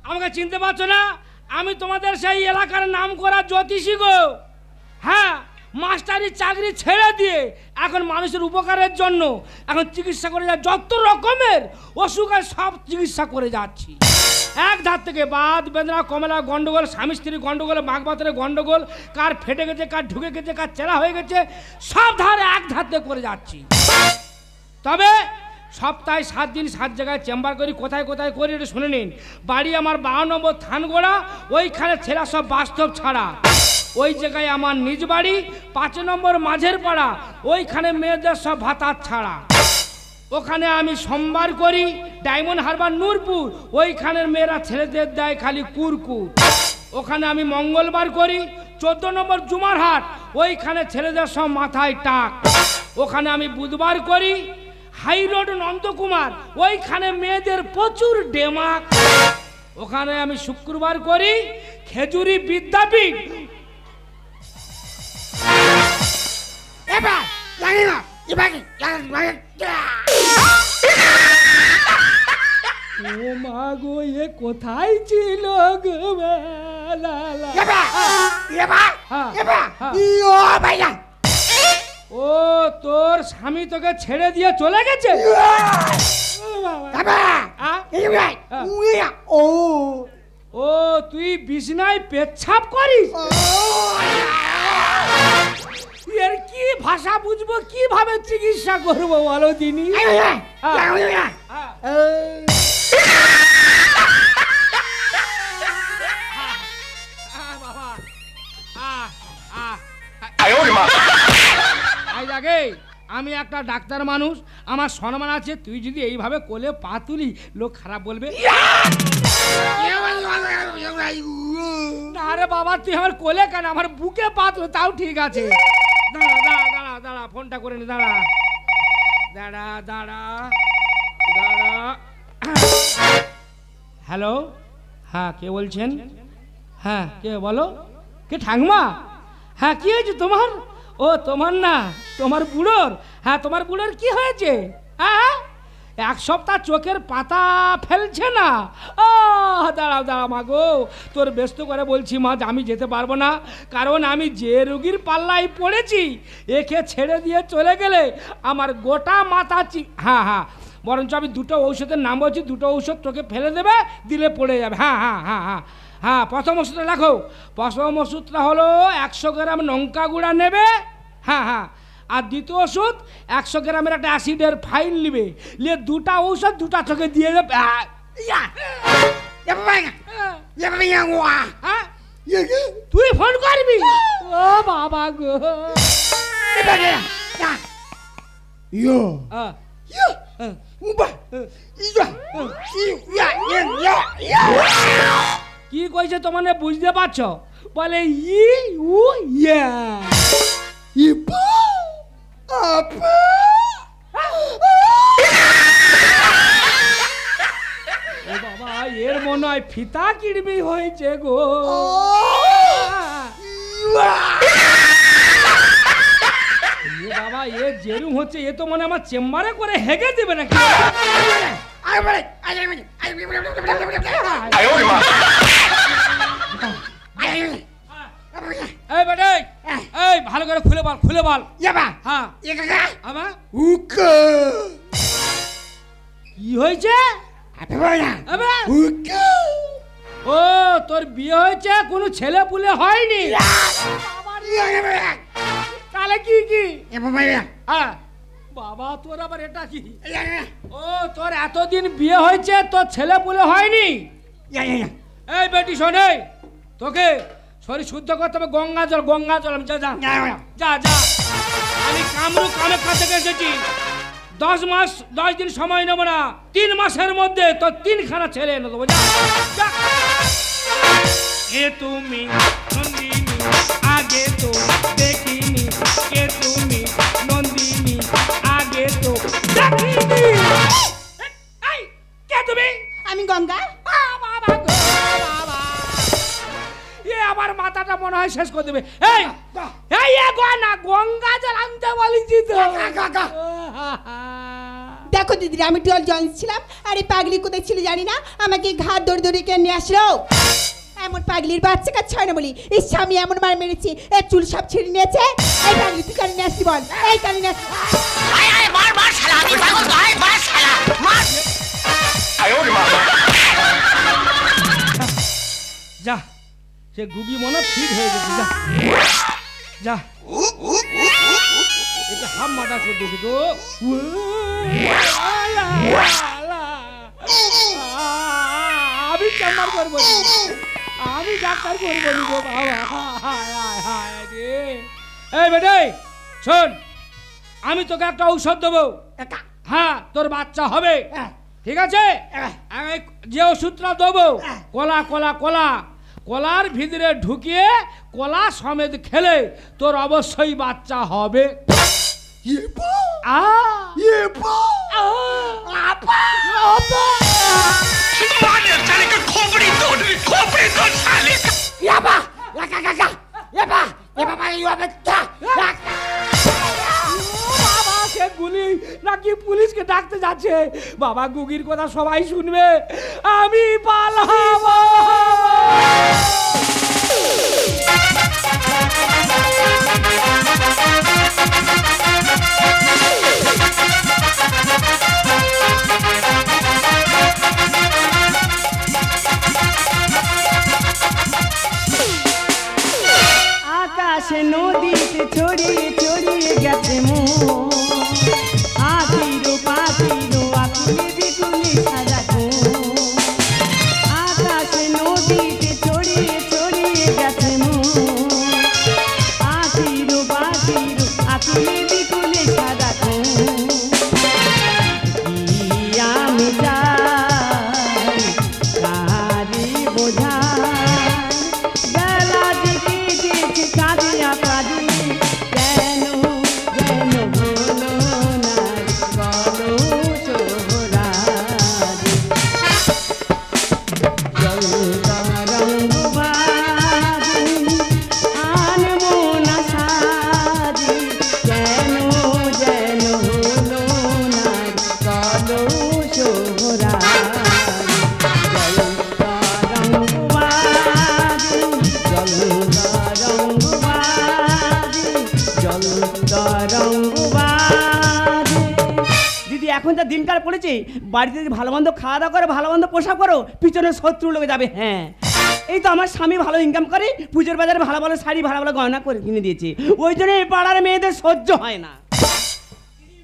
আমাকে চিনতে পারছো না? আমি তোমাদের সেই এলাকার নাম করা জ্যোতিষী গো। হ্যাঁ, মাস্টারি চাকরি ছেড়ে দিয়ে এখন মানুষের উপকারের জন্য এখন চিকিৎসা করে যা, যত রকমের অসুখ আছে সব চিকিৎসা করে যাচ্ছি। এক ধার থেকে বাত বেদনা, কমলা, গন্ডগোল, স্বামী স্ত্রী গন্ডগোল, মাঘবাতের গন্ডগোল, কার ফেটে গেছে, কার ঢুকে গেছে, কার চেরা হয়ে গেছে, সব ধারে এক ধার থেকে করে যাচ্ছি। তবে সপ্তাহে 7 দিন 7 জায়গায় চেম্বার করি। কোথায় কোথায় করি এটা শুনে নিন। বাড়ি আমার 12 নম্বর থানগোড়া, ওইখানে ছেলে সব বাস্তব ছাড়া। ওই জায়গায় আমার নিজ বাড়ি 5 নম্বর মাঝের পাড়া, ওইখানে মেয়েদের সব ভাতার ছাড়া। ওখানে আমি সোমবার করি ডায়মন্ড হারবার নূরপুর, ওইখানের মেয়েরা ছেলেদের দেয় খালি কুরকুর। ওখানে আমি মঙ্গলবার করি 14 নম্বর জুমারহাট, ওইখানে ছেলেদের সব মাথায় টাক। ওখানে আমি বুধবার করি হাই রোড নন্দকুমার, ওইখানে মেয়েদের প্রচুর ডেমাক। ওখানে আমি শুক্রবার করি খেজুরি বিদ্যাপীঠ। ও মা গো, এ কোথায় ছিল গো? ও তোর স্বামী তোকে ছেড়ে দিয়ে চলে গেছে? ও তুই বিছনায় পেচ্ছাপ করিস? এর কি ভাষা বুঝবো, কিভাবে চিকিৎসা করবো বলো দিনি? আমি একটা ডাক্তার মানুষ, আমার সম্মান আছে। তুই যদি এইভাবে কোলে পা তুলি, লোক খারাপ বলবে। আরে বাবা, তুই আমার কোলে কেন, আমার বুকে পা তুলো তাও ঠিক আছে। দাঁড়া দাঁড়া দাঁড়া দাঁড়া, ফোনটা করে নি। দাঁড়া দাঁড়া দাঁড়া দাঁড়া। হ্যালো, হ্যাঁ কে বলছেন? হ্যাঁ কে বলো? কে ঠাকুমা? হ্যাঁ কি হয়েছে তোমার? ও তোমার না, তোমার বুড়োর। হ্যাঁ তোমার বুড়োর কি হয়েছে? হ্যাঁ 1 সপ্তাহ চোখের পাতা ফেলছে না। ও দাঁড়াও দাঁড়া মা গো, তোর ব্যস্ত করে বলছি মা, আমি যেতে পারবো না, কারণ আমি যে রুগীর পাল্লায় পড়েছি, একে ছেড়ে দিয়ে চলে গেলে আমার গোটা মাথা হ্যাঁ হ্যাঁ, বরঞ্চ আমি 2টো ঔষধের নাম বলছি, 2টো ঔষধ তোকে ফেলে দেবে, দিলে পড়ে যাবে। হ্যাঁ হ্যাঁ হ্যাঁ হ্যাঁ হ্যাঁ, প্রথম ওষুধটা রাখো। প্রথম ওষুধটা হলো 100 গ্রাম লঙ্কা গুঁড়া নেবে। হ্যাঁ হ্যাঁ, আর দ্বিতীয় ওষুধ 100 গ্রামের একটা অ্যাসিডের ফাইল নিবে, নিয়ে 2টা ঔষধ 2টা চোখে দিয়ে দেবে। তুই ফোন করবি? ও বাবা গো, কি কইছে তোমার বুঝতে পারছো? বলে ই উ ইয়া বাবা, এর মনে হয় ফিতা কিড়বি হয়েছে গো। বাবা, এ যেরুম হচ্ছে, এ তো মনে আমার চেম্বারে করে হেগে দেবে নাকি? এই ভালো করে খুলে বল, খুলে বল। হ্যাঁ কি হয়েছে? ও তোর বিয়ে হয়েছে, কোনো ছেলে পুলে হয়নি? তাহলে কি কি? হ্যাঁ বাবা, তোর আবার এটা কি? ও তোর এতদিন বিয়ে হয়েছে, তোর ছেলে পুলে হয়নি? এই বেটি শোন, তোকে শরীর শুদ্ধ করতে হবে, গঙ্গা জল, গঙ্গা জল। যা যা যা যা, আমি কামাখ্যা থেকে এসেছি। 10 মাস 10 দিন সময় নেব না, 3 মাসের মধ্যে তোর 3খানা ছেলে এনে দেবো। যা। এ তুমি নন্দিনী আগে তো দেখিনি, কে তুমি নন্দিনী আগে তো দেখিনি। কে তুমি? আমি গঙ্গা। আমার মাথাটা মনে হয় শেষ করে দেবে। এই এই না, গঙ্গা জল আনতে বলেছি তো। দেখো দিদি আমি টুয়েল জয়েন ছিলাম আর এই পাগলি কোথায় ছিল জানি না আমাকে ঘাট দৌড় দৌড়ে কে নিয়ে আসলো এমন পাগলির বাচ্চা কাছে হয় না বলি এই স্বামী এমন মার মেরেছি এর চুল সব ছিঁড়ে নিয়েছে এই পাগলি তুই কানে নিয়ে আসি বল এই কানে নিয়ে আসি মার শালা আমি পাগল ভাই মার শালা মার যা সে গুগি মনে ফিট হয়ে গেছে যা যা একে হাম মাটা করে দিয়েছে তো আমি চাম্বার করবো আমি ডাক্তার করবো গো বাবা এই বেটে শোন আমি তোকে একটা ঔষধ দেবো হ্যাঁ তোর বাচ্চা হবে ঠিক আছে যে ওষুধটা দেবো কলা কলা কলা কলার ভিতরে ঢুকিয়ে কলা সমেত খেলে তোর অবশ্যই বাচ্চা হবে গুলি নাকি পুলিশকে ডাকতে যাচ্ছে বাবা গুগির কথা সবাই শুনবে আমি পালাবো আকাশে নদীতে ছড়িয়ে ছড়িয়ে গেছে আখিরো পাখিরো আকুলি বিকুলি সাজাকো আকাশে নদীতে ছড়িয়ে ছড়িয়ে গেছে আখিরো পাখিরো আকুলি বিকুলি সাজাকো আমি যাই কারি বোঝা বেলা দিকে দিকে কাঁদিয়া কাঁদি কেন কেন হলো না বলো সোহরাজ জলরঙ্গবাজি আনবো না সাজি কেন যেন হলো না বলো সোহরাজ দিদি এখন যা দিনকাল পড়েছে বাড়িতে যদি ভালো মন্দ খাওয়া দাওয়া করে ভালো মন্দ পোশাক করো পিছনে শত্রু লোকে যাবে হ্যাঁ এই তো আমার স্বামী ভালো ইনকাম করে পুজোর বাজারে ভালো ভালো শাড়ি ভালো ভালো গয়না করে কিনে দিয়েছে ওই জন্য এই পাড়ার মেয়েদের সহ্য হয় না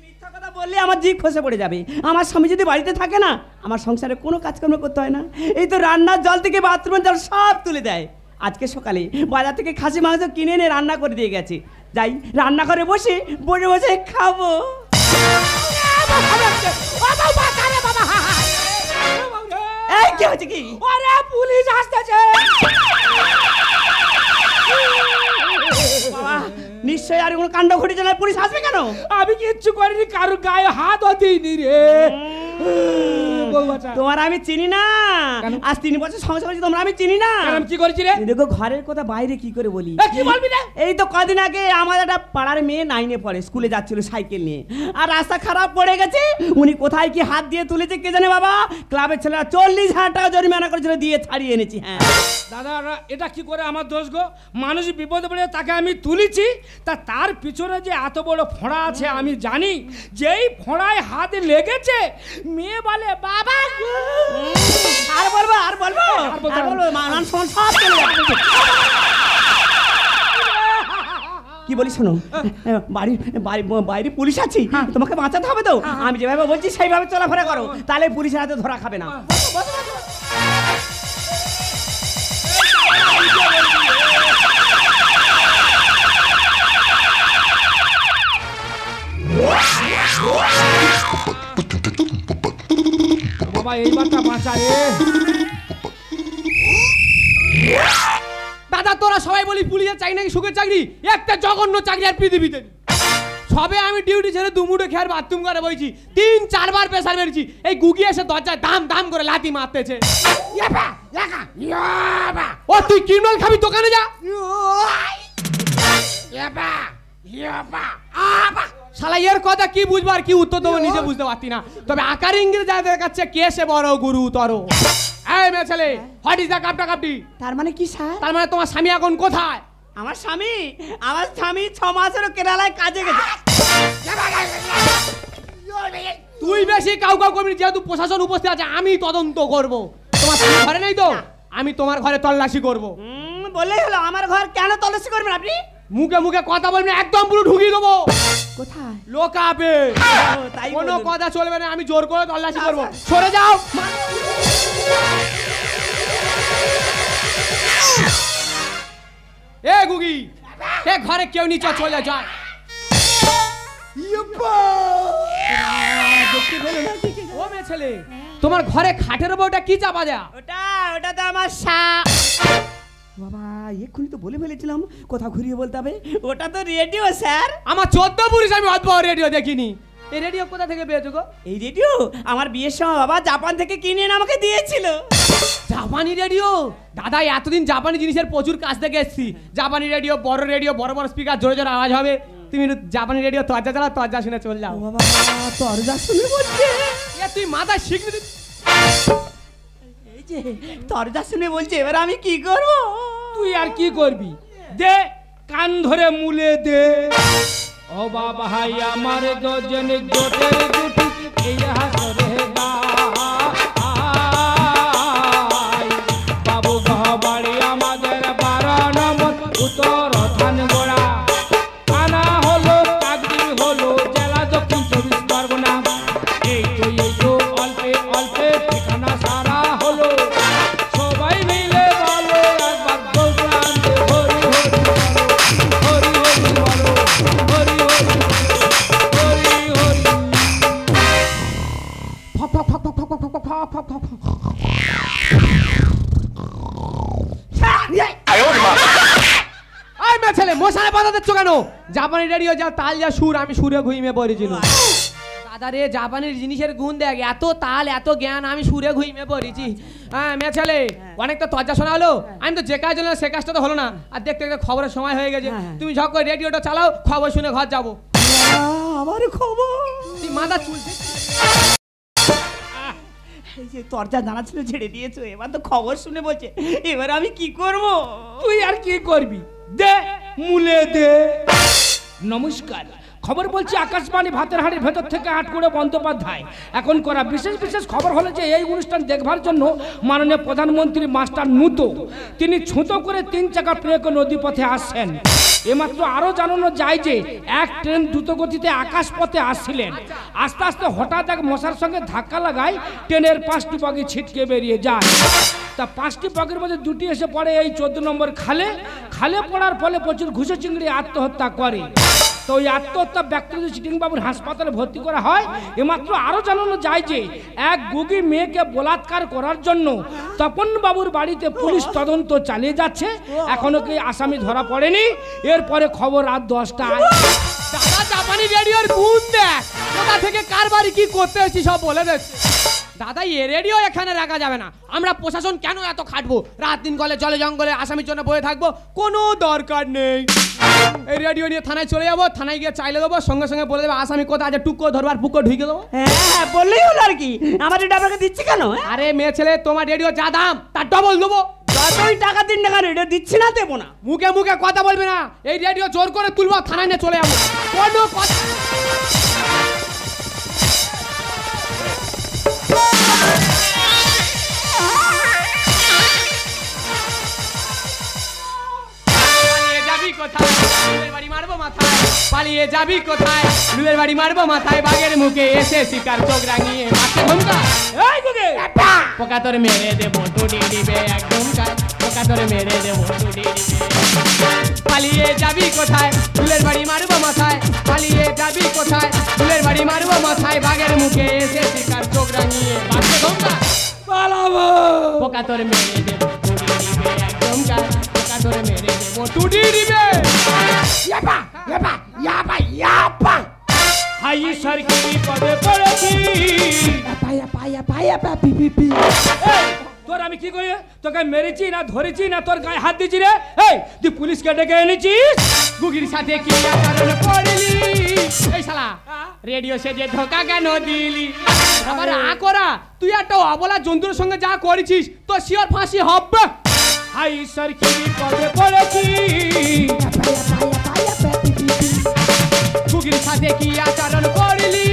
মিথ্যা কথা বললে আমার জিভ খসে পড়ে যাবে আমার স্বামী যদি বাড়িতে থাকে না আমার সংসারে কোনো কাজকর্ম করতে হয় না এই তো রান্নার জল থেকে বাথরুমের জল সব তুলে দেয় আজকে সকালে বাজার থেকে খাসি মাংস কিনে এনে রান্না করে দিয়ে গেছে যাই রান্না করে বসে বসে বসে খাবো এই কি হচ্ছে কি আরে পুলিশ আসতেছে নিশ্চয়ই আর কোনো কাণ্ড ঘটেছে না পুলিশ আসবে কেন আমি কিচ্ছু করিনি কারোর গায়ে হাতও দিইনি রে তোমার আমি চিনি না আজ 3 বছর সংসার করছি তোমরা আমি চিনি না আমি কি করেছি রে দেখো ঘরের কথা বাইরে কি করে বলি কি বলবি রে এই তো কদিন আগে আমাদের একটা পাড়ার মেয়ে 9 এ পড়ে স্কুলে যাচ্ছিল সাইকেল নিয়ে আর রাস্তা খারাপ পড়ে গেছে উনি কোথায় কি হাত দিয়ে তুলেছে কে জানে বাবা ক্লাবের ছেলেরা 40,000 টাকা জরিমানা করেছিল দিয়ে ছাড়িয়ে এনেছি হ্যাঁ দাদা এটা কি করে আমার দোষ গো মানুষ বিপদে পড়ে তাকে আমি তুলেছি তার পিছনে যে এত বড় ফোঁড়া আছে আমি জানি যেই ফোঁড়ায় হাতে লেগেছে মেয়ে বলে বাবা আর বলবো মান সম্মান সব চলে যাবে কি বলি শোনো বাইরে পুলিশ আছে তোমাকে বাঁচাতে হবে তো আমি যেভাবে বলছি সেইভাবে চলাফেরা করো তাহলে পুলিশের হাতে ধরা খাবে না বাবা এইবারটা বাঁচা রে দাদা তোরা সবাই বলি পুলিশের চাকরি নাকি সুখের চাকরি একটা জঘন্য চাকরি আর পৃথিবীতে সবে আমি ডিউটি ছেড়ে দুমুঠো খেয়ার বাথরুম করে বইছি 3-4 বার প্রেসার মেরেছি এই গুগি এসে দরজায় দাম দাম করে লাথি মারতেছে ও তুই ক্রিমিনাল খাবি দোকানে যা শালা এর কথা কি বুঝবো আর কি উত্তর দেবো নিজে বুঝতে পারতি না। তবে আকার ইঙ্গিত যা দেখাচ্ছে কে সে বড় গুরুতর। এই মেয়ে ছেলে, হোয়াট ইজ দ্য কাপটা কাপটি? তার মানে কি স্যার? তার মানে তোমার স্বামী এখন কোথায়? আমার স্বামী 6 মাসেরও কেরালায় কাজে গেছে। তুই বেশি কাউ করবি, যেহেতু প্রশাসন উপস্থিত আছে আমি তদন্ত করব। তোমার স্বামী ঘরে নেই তো? আমি তোমার ঘরে তল্লাশি করব। বললেই হলো। আমার ঘর কেন তল্লাশি করবেন আপনি? মুখে মুখে কথা বলবি, একদম পুরো ঢুকিয়ে দেবো। কোথায়? লোকাবে তাই কোনো বলুন। কথা চলবে না, আমি জোর করে তল্লাশি করব। সরে যাও। এ গুগি, এ ঘরে কেউ নিচে চলে যায়। ও মেয়ে ছেলে, তোমার ঘরে খাটের উপর ওটা কি চাপা দেয়া? ওটা তো আমার বাবা এক্ষুনি তো বলে ফেলেছিলাম, কথা ঘুরিয়ে বলতে হবে। ওটা তো রেডিও স্যার। আমার 14 পুরুষ আমি অদ্ভুত রেডিও দেখিনি। এই রেডিও কোথা থেকে পেয়েছো গো? এই রেডিও আমার বিয়ের সময় বাবা জাপান থেকে কিনে এনে আমাকে দিয়েছিল। জাপানি রেডিও? দাদা এতদিন জাপানি জিনিসের প্রচুর কাছ থেকে এসেছি। জাপানি রেডিও, বড় বড় স্পিকার, জোরে জোরে আওয়াজ হবে। তুমি জাপানি রেডিও তরজা চালাও, তরজা শুনে চল যাও। বাবা তরজা শুনে বলছে? তুই মাথায় শিখবি। এই যে তরজা শুনে বলছে, এবার আমি কি করব? তুই আর কি করবি? দে কান ধরে মুলে দে। ও বাবা হাই আমার দোজন জোটের দুটি এই হাসরে গায়। বাবু বাড়ি আমাদের 12 নম্বর উত্তর ধানগোড়া। আনা হলো কাকদি হলো জেলা দক্ষিণ 24 পরগনা। এই তো অল্পে অল্পে ঠিকানা সারা হলো। সবাই মিলে বলো একবার গৌরাঙ্গে হরি হরি বলো, হরি হরি বলো, হরি হরি হরি হরি। ফক ফক ফক ফক ফক ফক ফক ফক ফক ফক। এই মেয়ে ছেলে, মশানে বাধা দিচ্ছ কেন? জাপানি রেডিও যা তাল যা সুর, আমি সুরে ঘুমিয়ে পড়েছিল। দাদা রে, জাপানির জিনিসের গুণ দেখ, এত তাল এত জ্ঞান, আমি সুরে ঘুমিয়ে পড়েছি। হ্যাঁ মেয়ে ছেলে, অনেক তো তর্জা শোনা হলো। আমি তো যে কাজ হলো সে কাজটা তো হলো না। আর দেখতে দেখতে খবরের সময় হয়ে গেছে। তুমি ঝক করে রেডিওটা চালাও, খবর শুনে ঘর যাবো। আমার খবর তুই মাথা চুলছিস। এই যে তরজা জানা ছিল ছেড়ে দিয়েছো, এবার তো খবর শুনে বলছে, এবার আমি কি করব? তুই আর কি করবি? দে মুলে দে। নমস্কার, খবর বলছি আকাশবাণী ভাতের হাড়ির ভেতর থেকে আটকুড়ে বন্দ্যোপাধ্যায়। এখন করা বিশেষ খবর হলো যে এই অনুষ্ঠান দেখবার জন্য মাননীয় প্রধানমন্ত্রী মাস্টার নুতো তিনি ছুতো করে 3 চাকা প্রেক নদীপথে আসছেন। এমাত্র আরও জানানো যায় যে এক ট্রেন দ্রুতগতিতে আকাশপথে আসছিলেন। আস্তে আস্তে হঠাৎ এক মশার সঙ্গে ধাক্কা লাগায় ট্রেনের 5টি বগি ছিটকে বেরিয়ে যায়। তা 5টি বগির মধ্যে 2টি এসে পড়ে এই 14 নম্বর খালে। খালে পড়ার ফলে প্রচুর ঘুষে চিংড়ি আত্মহত্যা করে। তো ওই আত্মহত্যা ব্যক্তিকে চিটিংবাবুর হাসপাতালে ভর্তি করা হয়। এমাত্র আরও জানানো যায় যে এক গুগি মেয়েকে বলাৎকার করার জন্য তপনবাবুর বাড়িতে পুলিশ তদন্ত চালিয়ে যাচ্ছে। এখনো কি আসামি ধরা পড়েনি। এরপরে খবর রাত 10টায়। দাদা জাপানি রেডিওর গুণ দেখ, কোথা থেকে কার বাড়ি কি করতে এসেছি সব বলে দিচ্ছে। দাদা এ রেডিও এখানে রাখা যাবে না। আমরা প্রশাসন কেন এত খাটবো? রাত দিন গলে জলে জঙ্গলে আসামির জন্য বয়ে থাকবো, কোনো দরকার নেই। এই রেডিও নিয়ে থানায় চলে যাবো, থানায় গিয়ে চাইলে দেবো, সঙ্গে সঙ্গে বলে দেবো আসামি কোথায় আছে, টুকো ধরবার পুকো ঢুকে দেবো। হ্যাঁ বললেই হলো আর কি। আমার এটা আপনাকে দিচ্ছি কেন? আরে মেয়ে ছেলে, তোমার রেডিও যা দাম তার ডবল দেবো। যতই টাকা দিন টাকা রেডিও দিচ্ছি না, দেবো না। মুখে মুখে কথা বলবে না। এই রেডিও জোর করে তুলবো, থানায় নিয়ে চলে যাবো। কোনো কথা পালিয়ে যাবি কোথায়? লুলের বাড়ি মারবো মাথায়, বাঘের মুখে এসে শিকার চোখ রাঙিয়ে মারতে ঘুমকা। এই গুগে পোকা তোর মেরে দেবো, টুটি দিবে একদম কাজ, পোকা তোর মেরে দেবো, টুটি দিবে। পালিয়ে যাবি কোথায়? লুলের বাড়ি মারবো মাথায়, পালিয়ে যাবি কোথায়? লুলের বাড়ি মারবো মাথায়, বাঘের মুখে এসে শিকার চোখ রাঙিয়ে মারতে ঘুমকা। পালাবো পোকা তোর মেরে দেবো, টুটি দিবে একদম কাজ, পোকা তোর মেরে দেবো, টুটি দিবে। ইয়াপা ইয়াপা ইয়াপা ইয়াপা হাই সরকারি পদে পড়েছি। পায়া পায়া পায়া পা পি পি পি। তোর আমি কি করি? তোকে মেরেছি না ধরেছি না তোর গায়ে হাত দিয়েছি রে? এই তুই পুলিশকে ডেকে এনেছিস? গুগির সাথে কি কারণে পড়লি? এই শালা রেডিও সেজে ধোকা কেন দিলি আবার করা তুই একটা অবলা জন্তুর সঙ্গে যা করেছিস তো শিওর ফাঁসি হবে হাই ঈশ্বর কি পদে পড়েছি কুকির সাথে কি আচরণ করলি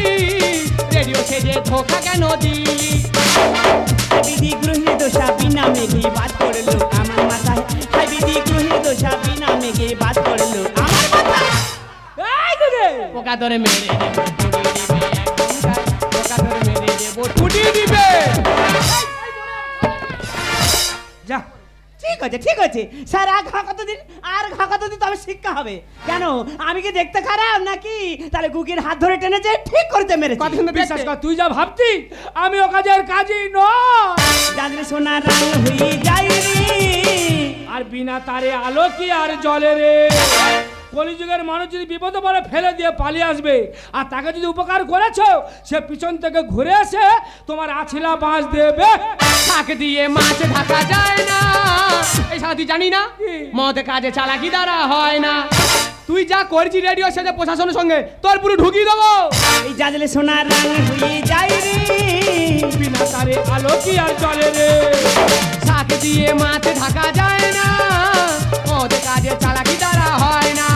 রেডিও সেজে ধোকা কেন দিলি বিধি গৃহী দোষা বিনা মেঘে বাদ পড়লো আমার মাথায় হাই বিধি গৃহী দোষা বিনা মেঘে বাদ পড়লো আমার মাথায় এই দিদি পোকা ধরে মেরে দেবো পোকা ধরে মেরে দেবো টুটি দিবে যা ঠিক আছে স্যার আর ঘা কতদিন তবে শিক্ষা হবে কেন আমি কি দেখতে খারাপ নাকি তাহলে গুগির হাত ধরে টেনেছে ঠিক করতে মেরেছে কথা শুনে বিশ্বাস কর তুই যা ভাবতি আমি ও কাজের কাজই নয় জানলে সোনার রং হয়ে যাই রে আর বিনা তারে আলো কি আর জলে রে কলিযুগের মানুষ যদি বিপদে পড়ে ফেলে দিয়ে পালিয়ে আসবে আর তাকে যদি উপকার করেছো সে পিছন থেকে ঘুরে এসে তোমার আছিলা বাঁশ দেবে শাক দিয়ে মাছ ঢাকা যায় না এই শালা তুই জানি না মদ কাজে চালাকি দ্বারা হয় না তুই যা করছিস রেডিও সেজে প্রশাসনের সঙ্গে তোর পুরো ঢুকিয়ে দেবো এই জানলে সোনার রং হয়ে যাই রে বিনা তারে আলো কি আর জলে রে শাক দিয়ে মাছ ঢাকা যায় না মদ কাজে চালাকি দ্বারা হয় না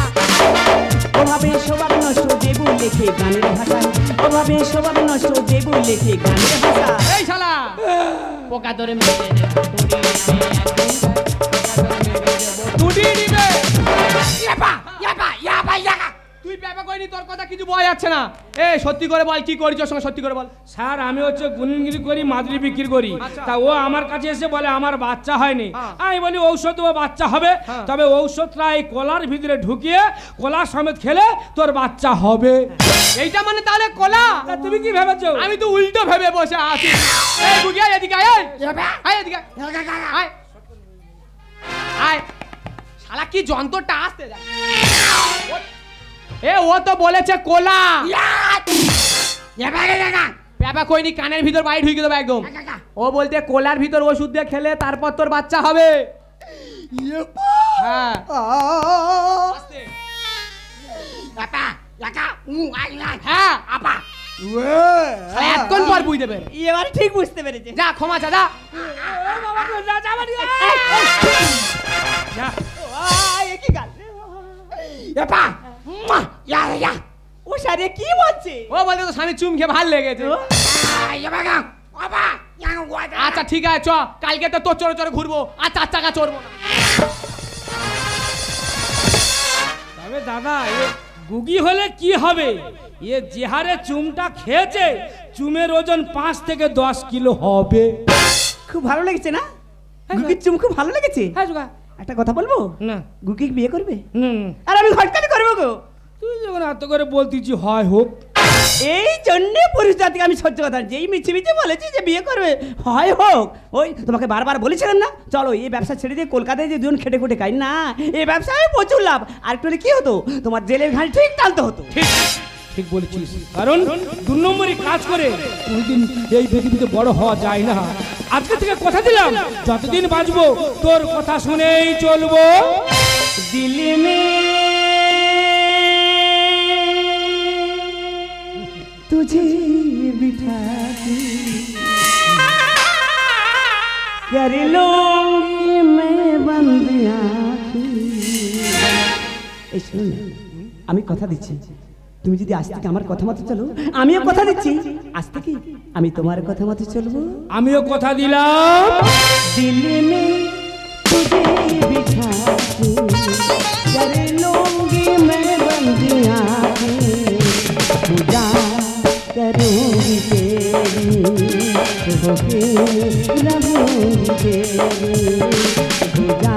ওভাবে স্বভাব নষ্ট দেবু লেখে গানের ভাষায় ওভাবে স্বভাব নষ্ট দেবু লেখে গানের ভাষা এই শালা পোকা ধরে মেরে দেবো টুটি দিবে তুই ব্যাপার করিনি তোর কথা কিছু বলা যাচ্ছে না এ সত্যি করে বল কি করিস ওর সঙ্গে সত্যি করে বল স্যার আমি হচ্ছে গুনগিরি করি মাদুরি বিক্রি করি আচ্ছা। তা ও আমার কাছে এসে বলে আমার বাচ্চা হয়নি আমি বলি ঔষধ ও বাচ্চা হবে তবে ঔষধটা এই কলার ভিতরে ঢুকিয়ে কলা সমেত খেলে তোর বাচ্চা হবে এইটা মানে তাহলে কলা তা তুমি কি ভেবেছো আমি তো উল্টো ভেবে বসে আছি এই গুগিয়া এদিকে আয় আয় এদিকে আয় আয় শালা কি যন্ত্রটা আসতে যায় এ ও তো বলেছে কোলা ব্যাপার কইনি কানের ভিতর বাইরে ঢুকে দেবো একদম ও বলতে কোলার ভিতর ওষুধ দিয়ে খেলে তারপর তোর বাচ্চা হবে হ্যাঁ হ্যাঁ আপা এতক্ষণ পর বুঝতে পেরে এবার ঠিক বুঝতে পেরেছে যা ক্ষমা চাদা কি গাল ও সারে কি বলছে ও বলতে তো স্বামী চুম খেয়ে ভাল লেগেছে আচ্ছা ঠিক আছে চ কালকে তো তোর চড়ে চড়ে ঘুরবো আর 4 চাকা চড়বো না তবে দাদা এ গুগি হলে কি হবে এ যে হারে চুমটা খেয়েছে চুমের ওজন 5 থেকে 10 কিলো হবে খুব ভালো লেগেছে না গুগির চুম খুব ভালো লেগেছে হ্যাঁ জোগা একটা কথা বলবো না গুগি বিয়ে করবে না আর আমি ঘটকালি করবো গো তুই যখন এত করে বলতিছি হয় হোক এই জন্য পরিস্থিতিকে আমি সহ্য কথা যেই মিছি মিছি বলেছি যে বিয়ে করবে হয় হোক ওই তোমাকে বারবার বলেছিলাম না চলো এই ব্যবসা ছেড়ে দিয়ে কলকাতায় যে দুজন খেটে খুটে খাই না এই ব্যবসায় প্রচুর লাভ আর একটু কি হতো তোমার জেলের ঘানি ঠিক টানতে হতো ঠিক বলেছিস কারণ 2 নম্বরই কাজ করে কোনদিন এই পৃথিবীতে বড় হওয়া যায় না আজকে থেকে কথা দিলাম যতদিন বাঁচবো তোর কথা শুনেই চলবো দিল মে तुझे बिठा के कर लूंगी मैं बंद आँखें এই শোনো না, আমি কথা দিচ্ছি তুমি যদি আজ থেকে আমার কথা মতো চলো আমিও কথা দিচ্ছি আজ থেকে আমি তোমার কথা মতো চলবো আমিও কথা দিলাম दिल में तुझे बिठा के कर लूंगी मैं बंद आँखें पूजा करूंगी तेरी होके रहूंगी तेरी पूजा